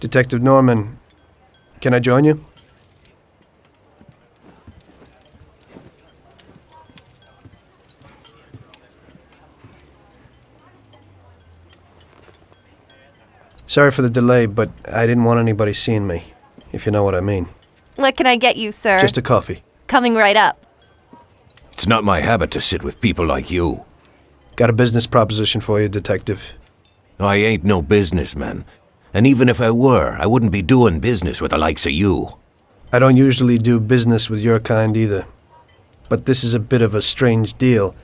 Detective Norman, can I join you? Sorry for the delay, but I didn't want anybody seeing me, if you know what I mean. What can I get you, sir? Just a coffee. Coming right up. It's not my habit to sit with people like you. Got a business proposition for you, Detective. I ain't no businessman. And even if I were, I wouldn't be doing business with the likes of you. I don't usually do business with your kind either. But this is a bit of a strange deal.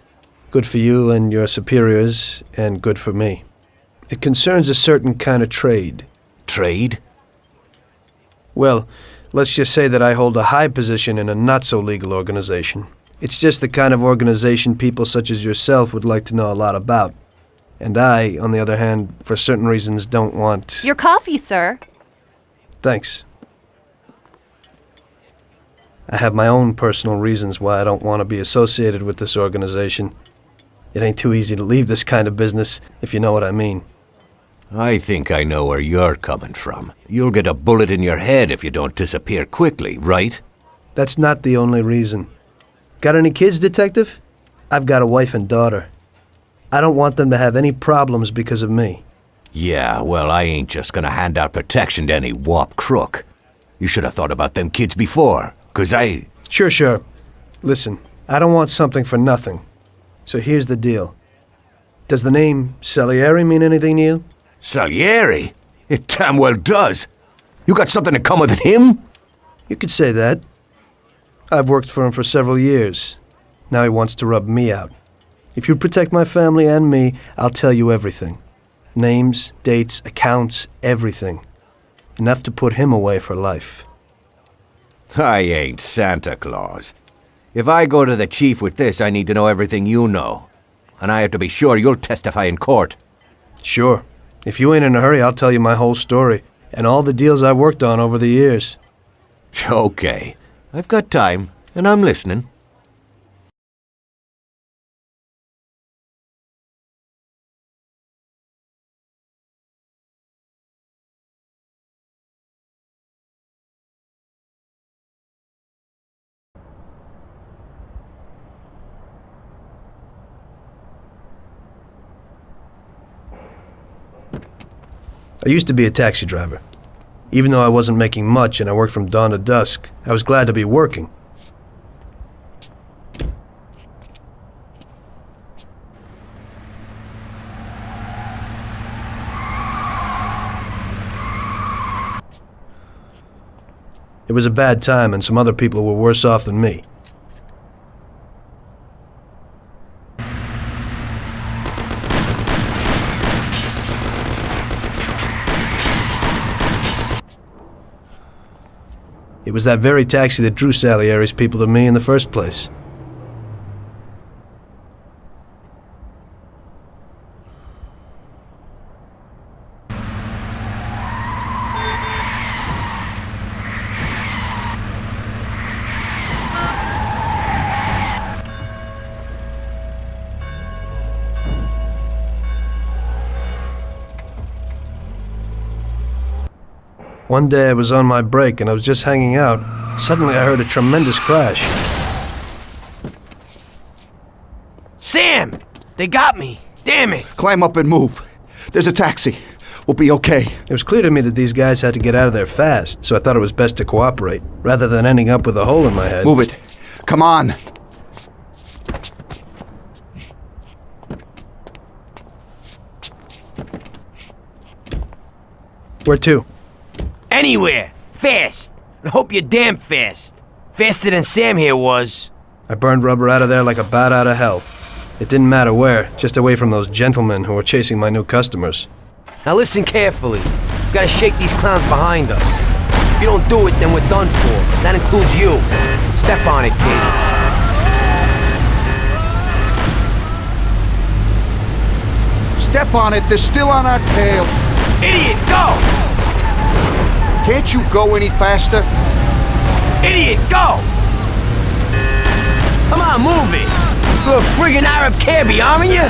Good for you and your superiors, and good for me. It concerns a certain kind of trade. Trade? Well, let's just say that I hold a high position in a not-so-legal organization. It's just the kind of organization people such as yourself would like to know a lot about. And I, on the other hand, for certain reasons don't want... Your coffee, sir. Thanks. I have my own personal reasons why I don't want to be associated with this organization. It ain't too easy to leave this kind of business, if you know what I mean. I think I know where you're coming from. You'll get a bullet in your head if you don't disappear quickly, right? That's not the only reason. Got any kids, Detective? I've got a wife and daughter. I don't want them to have any problems because of me. Yeah, well, I ain't just gonna hand out protection to any wop crook. You should have thought about them kids before, 'cause I... Sure. Listen, I don't want something for nothing. So here's the deal. Does the name Salieri mean anything to you? Salieri? It damn well does. You got something in common with him? You could say that. I've worked for him for several years. Now he wants to rub me out. If you protect my family and me, I'll tell you everything. Names, dates, accounts, everything. Enough to put him away for life. I ain't Santa Claus. If I go to the chief with this, I need to know everything you know. And I have to be sure you'll testify in court. Sure. If you ain't in a hurry, I'll tell you my whole story, and all the deals I've worked on over the years. Okay. I've got time, and I'm listening. I used to be a taxi driver. Even though I wasn't making much and I worked from dawn to dusk, I was glad to be working. It was a bad time and some other people were worse off than me. It was that very taxi that drew Salieri's people to me in the first place. One day I was on my break and I was just hanging out. Suddenly I heard a tremendous crash. Sam! They got me! Damn it! Climb up and move. There's a taxi. We'll be okay. It was clear to me that these guys had to get out of there fast, so I thought it was best to cooperate, rather than ending up with a hole in my head. Move it. Come on. Where to? Anywhere! Fast! I hope you're damn fast. Faster than Sam here was. I burned rubber out of there like a bat out of hell. It didn't matter where, just away from those gentlemen who were chasing my new customers. Now listen carefully. We gotta shake these clowns behind us. If you don't do it, then we're done for. That includes you. Step on it, kid. Step on it. They're still on our tail. Idiot, go! Can't you go any faster? Idiot, go! Come on, move it! You're a friggin' Arab cabbie, aren't you?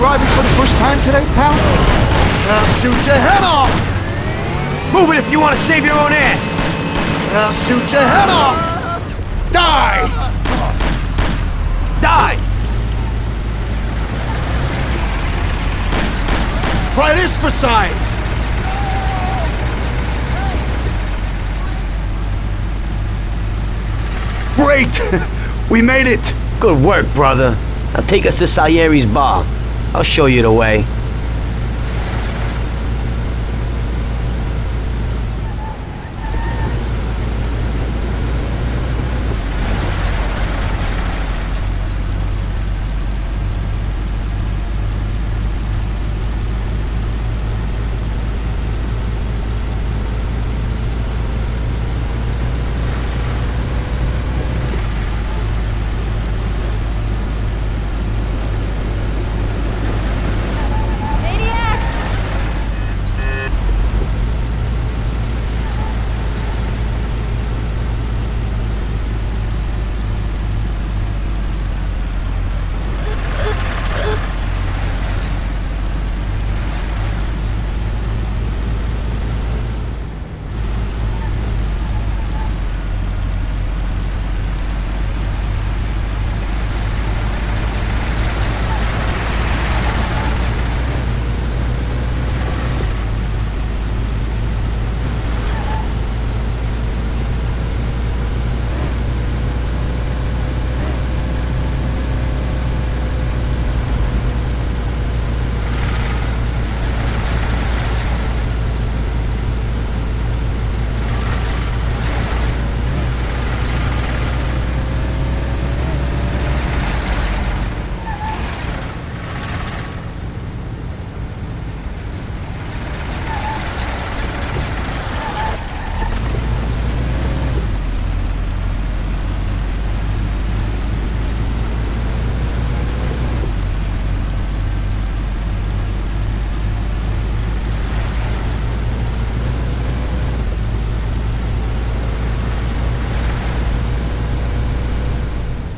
Driving for the first time today, pal? I'll shoot your head off! Move it if you want to save your own ass! I'll shoot your head off! Die! Die! Try this for size! Great! We made it! Good work, brother. Now take us to Salieri's bar. I'll show you the way.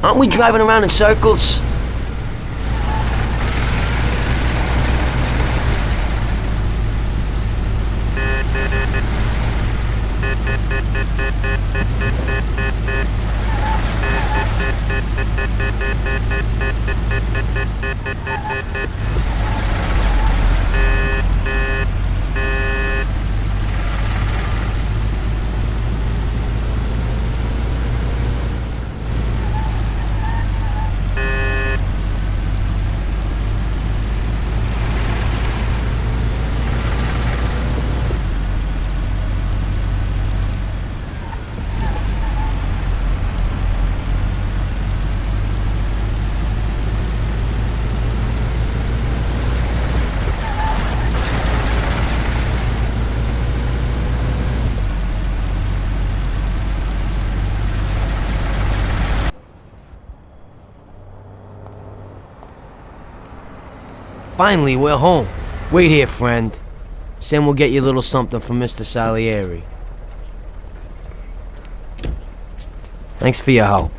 Aren't we driving around in circles? Finally, we're home. Wait here, friend. Sam will get you a little something from Mr. Salieri. Thanks for your help.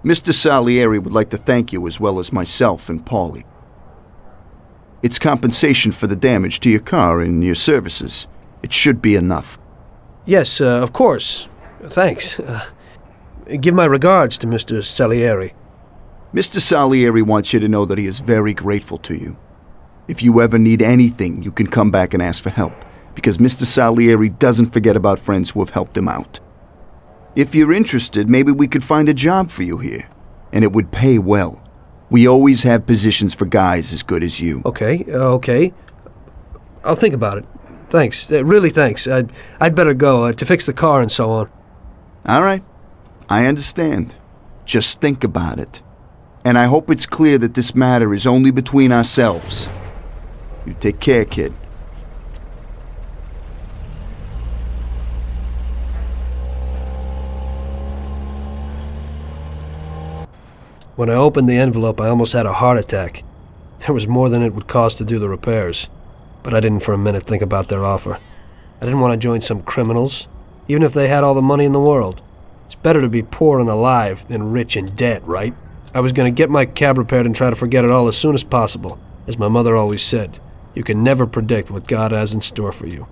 Mr. Salieri would like to thank you as well as myself and Paulie. It's compensation for the damage to your car and your services. It should be enough. Yes, of course. Thanks. Give my regards to Mr. Salieri. Mr. Salieri wants you to know that he is very grateful to you. If you ever need anything, you can come back and ask for help, because Mr. Salieri doesn't forget about friends who have helped him out. If you're interested, maybe we could find a job for you here, and it would pay well. We always have positions for guys as good as you. Okay. I'll think about it. Thanks. Really thanks. I'd better go to fix the car and so on. All right. I understand. Just think about it. And I hope it's clear that this matter is only between ourselves. You take care, kid. When I opened the envelope, I almost had a heart attack. There was more than it would cost to do the repairs. But I didn't for a minute think about their offer. I didn't want to join some criminals, even if they had all the money in the world. It's better to be poor and alive than rich and dead, right? I was going to get my cab repaired and try to forget it all as soon as possible. As my mother always said, you can never predict what God has in store for you.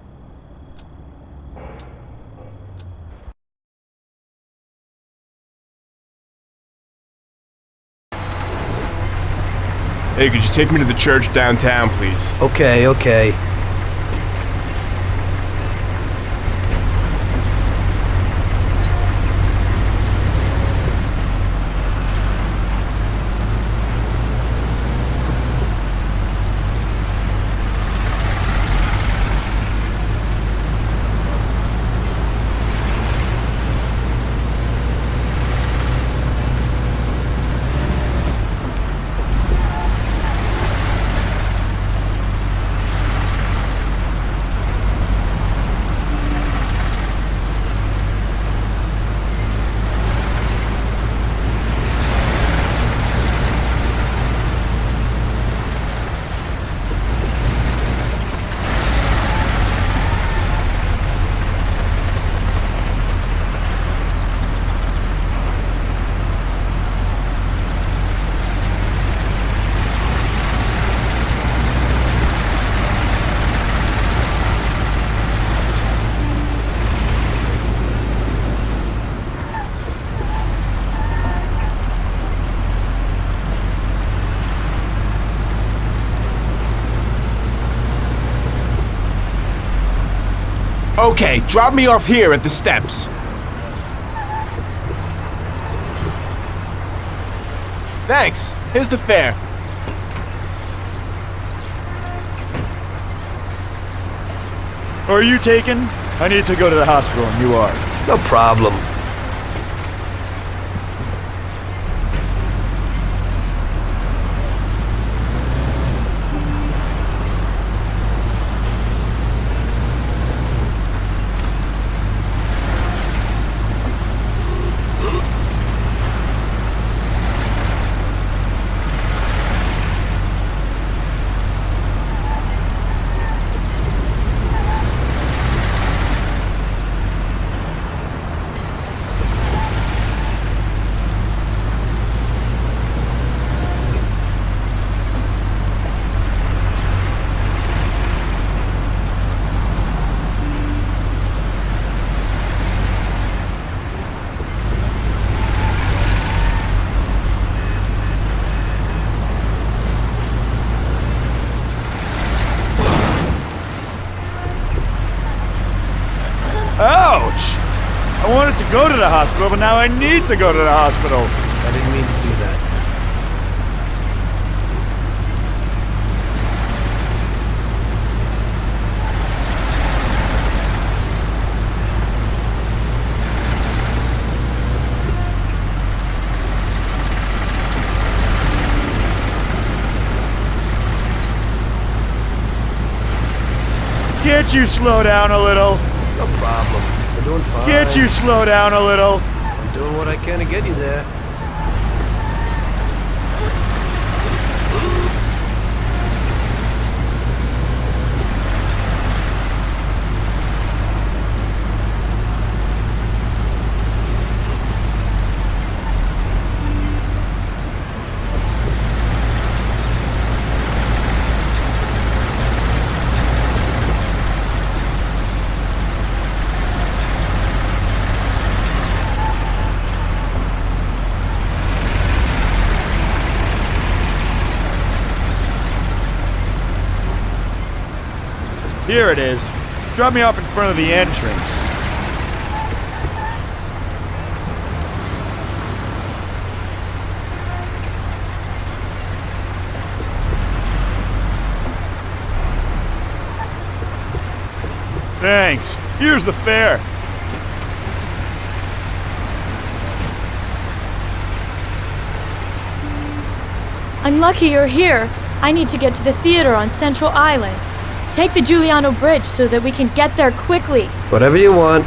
Hey, could you take me to the church downtown, please? Okay. Okay, drop me off here at the steps. Thanks. Here's the fare. Are you taken? I need to go to the hospital and you are. No problem. Ouch! I wanted to go to the hospital, but now I need to go to the hospital. I didn't mean to do that. Can't you slow down a little? No problem. We're doing fine. Can't you slow down a little? I'm doing what I can to get you there. Here it is. Drop me off in front of the entrance. Thanks. Here's the fare. I'm lucky you're here. I need to get to the theater on Central Island. Take the Giuliano Bridge so that we can get there quickly. Whatever you want.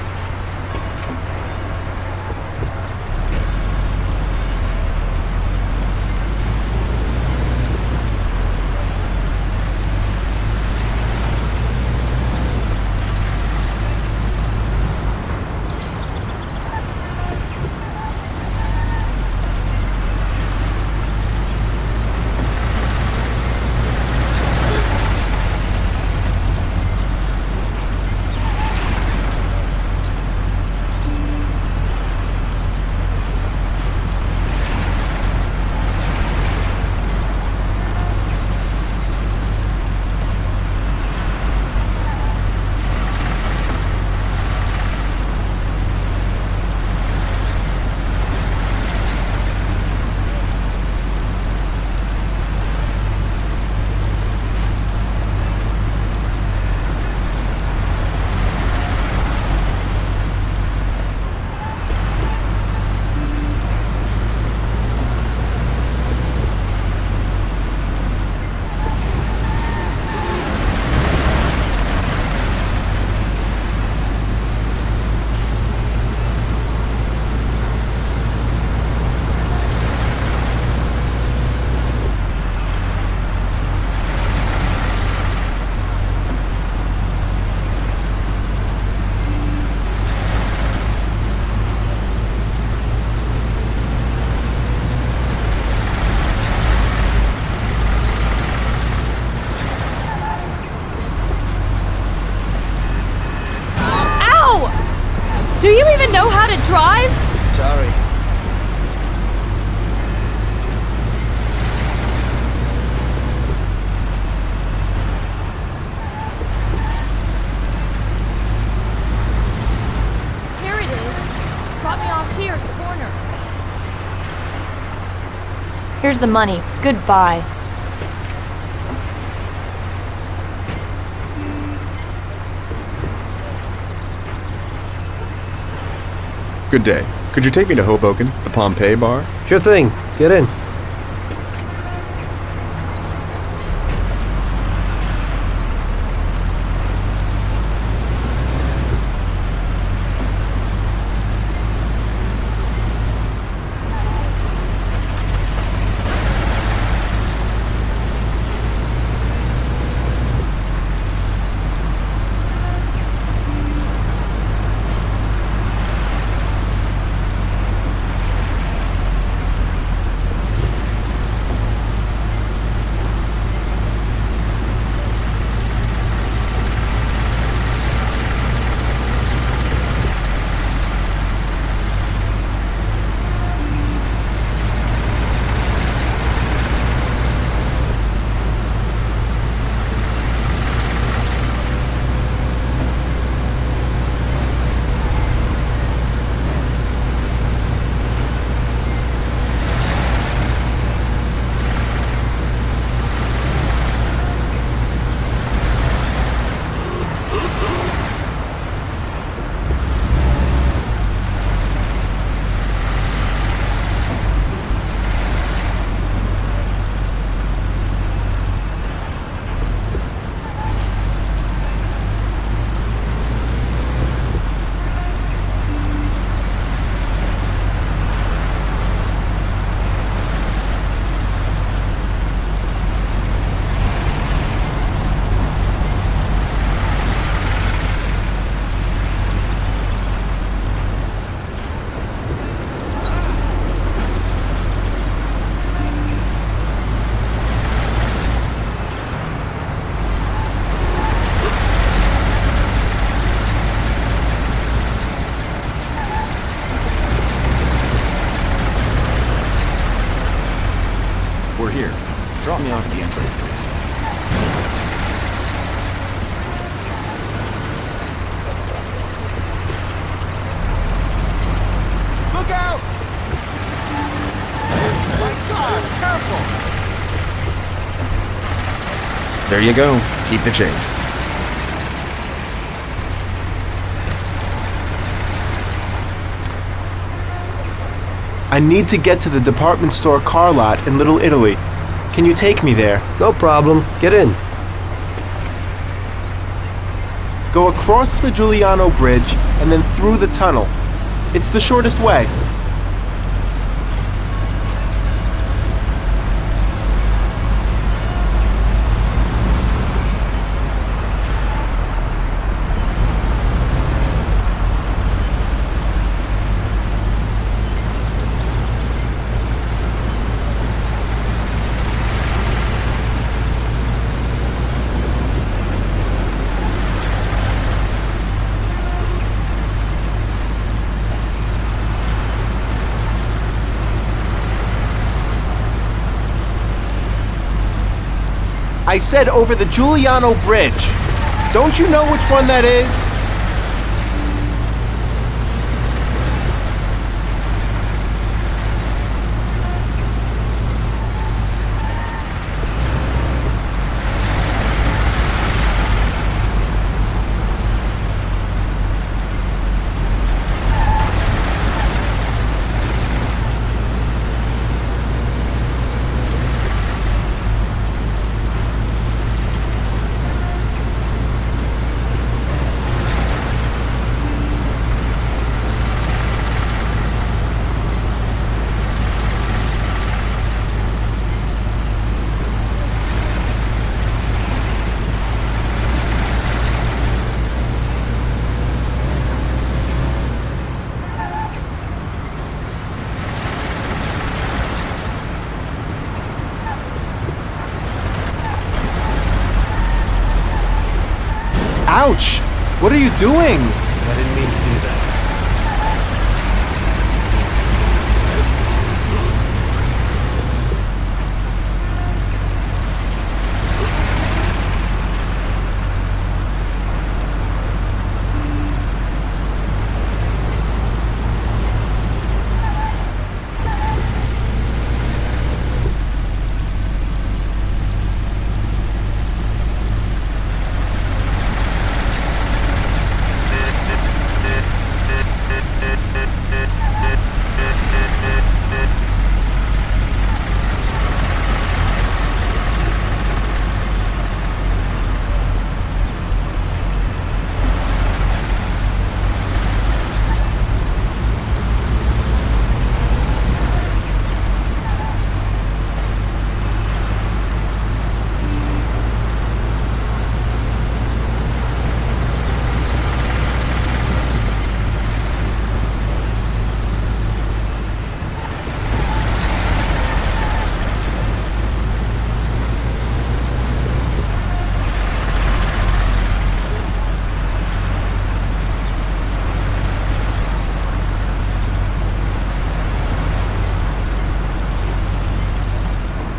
Do you even know how to drive? Sorry. Here it is. Drop me off here at the corner. Here's the money. Goodbye. Good day. Could you take me to Hoboken, the Pompeii bar? Sure thing. Get in. We're here. Drop me off at the entrance, please. There you go. Keep the change. I need to get to the department store car lot in Little Italy. Can you take me there? No problem. Get in. Go across the Giuliano Bridge and then through the tunnel. It's the shortest way. I said over the Giuliano Bridge. Don't you know which one that is? Ouch! What are you doing? I didn't mean to do that.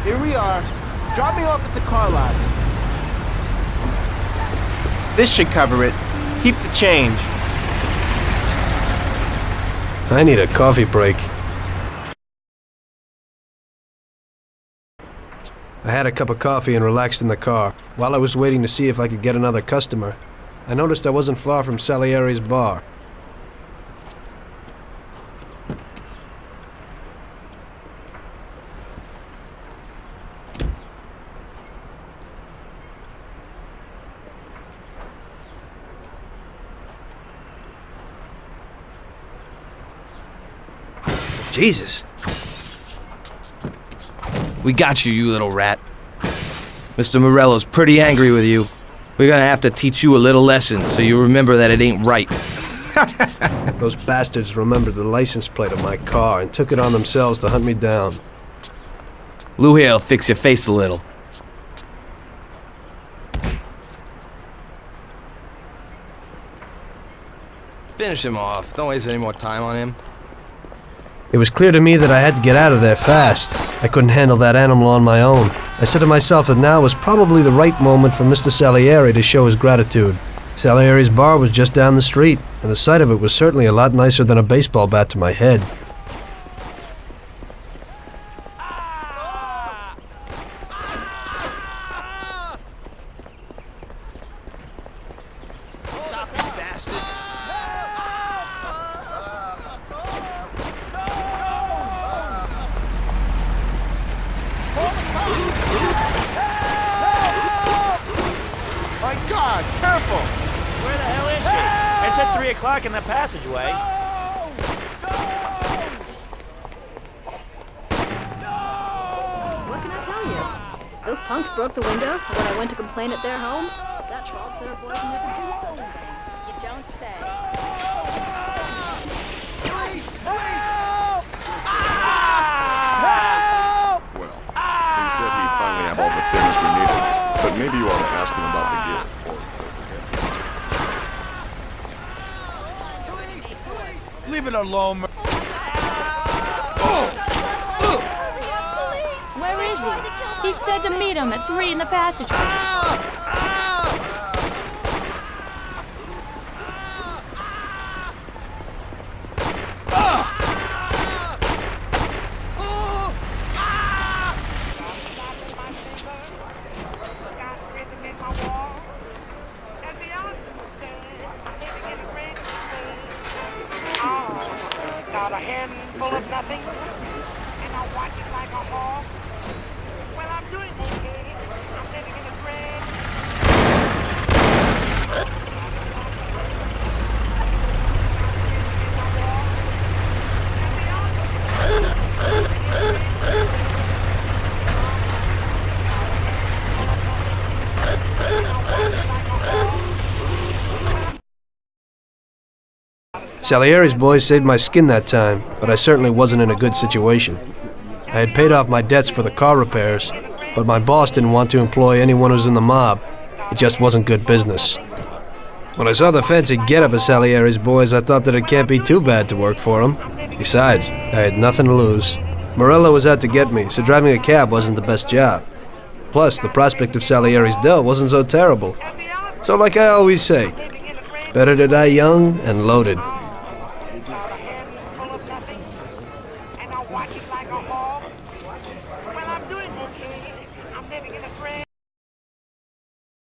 Here we are. Drop me off at the car lot. This should cover it. Keep the change. I need a coffee break. I had a cup of coffee and relaxed in the car. While I was waiting to see if I could get another customer, I noticed I wasn't far from Salieri's bar. Jesus. We got you, you little rat. Mr. Morello's pretty angry with you. We're gonna have to teach you a little lesson so you remember that it ain't right. Those bastards remembered the license plate of my car and took it on themselves to hunt me down. Lou here'll fix your face a little. Finish him off. Don't waste any more time on him. It was clear to me that I had to get out of there fast. I couldn't handle that animal on my own. I said to myself that now was probably the right moment for Mr. Salieri to show his gratitude. Salieri's bar was just down the street, and the sight of it was certainly a lot nicer than a baseball bat to my head. on! Careful! Where the hell is she? It said 3 o'clock in the passageway. What can I tell you? Those punks broke the window, and when I went to complain at their home, that troll said our boys never do such a thing. You don't say. Well, he said he'd finally have all the things we needed, but maybe you ought to ask him about the gear, or he'll forget. Leave it alone. Where is he? He said to meet him at 3 in the passageway. Got a handful of nothing, and I watch it like a hawk. Well, I'm doing okay. I'm living in a dream. Salieri's boys saved my skin that time, but I certainly wasn't in a good situation. I had paid off my debts for the car repairs, but my boss didn't want to employ anyone who's in the mob. It just wasn't good business. When I saw the fancy getup of Salieri's boys, I thought that it can't be too bad to work for them. Besides, I had nothing to lose. Morello was out to get me, so driving a cab wasn't the best job. Plus, the prospect of Salieri's dough wasn't so terrible. So like I always say, better to die young and loaded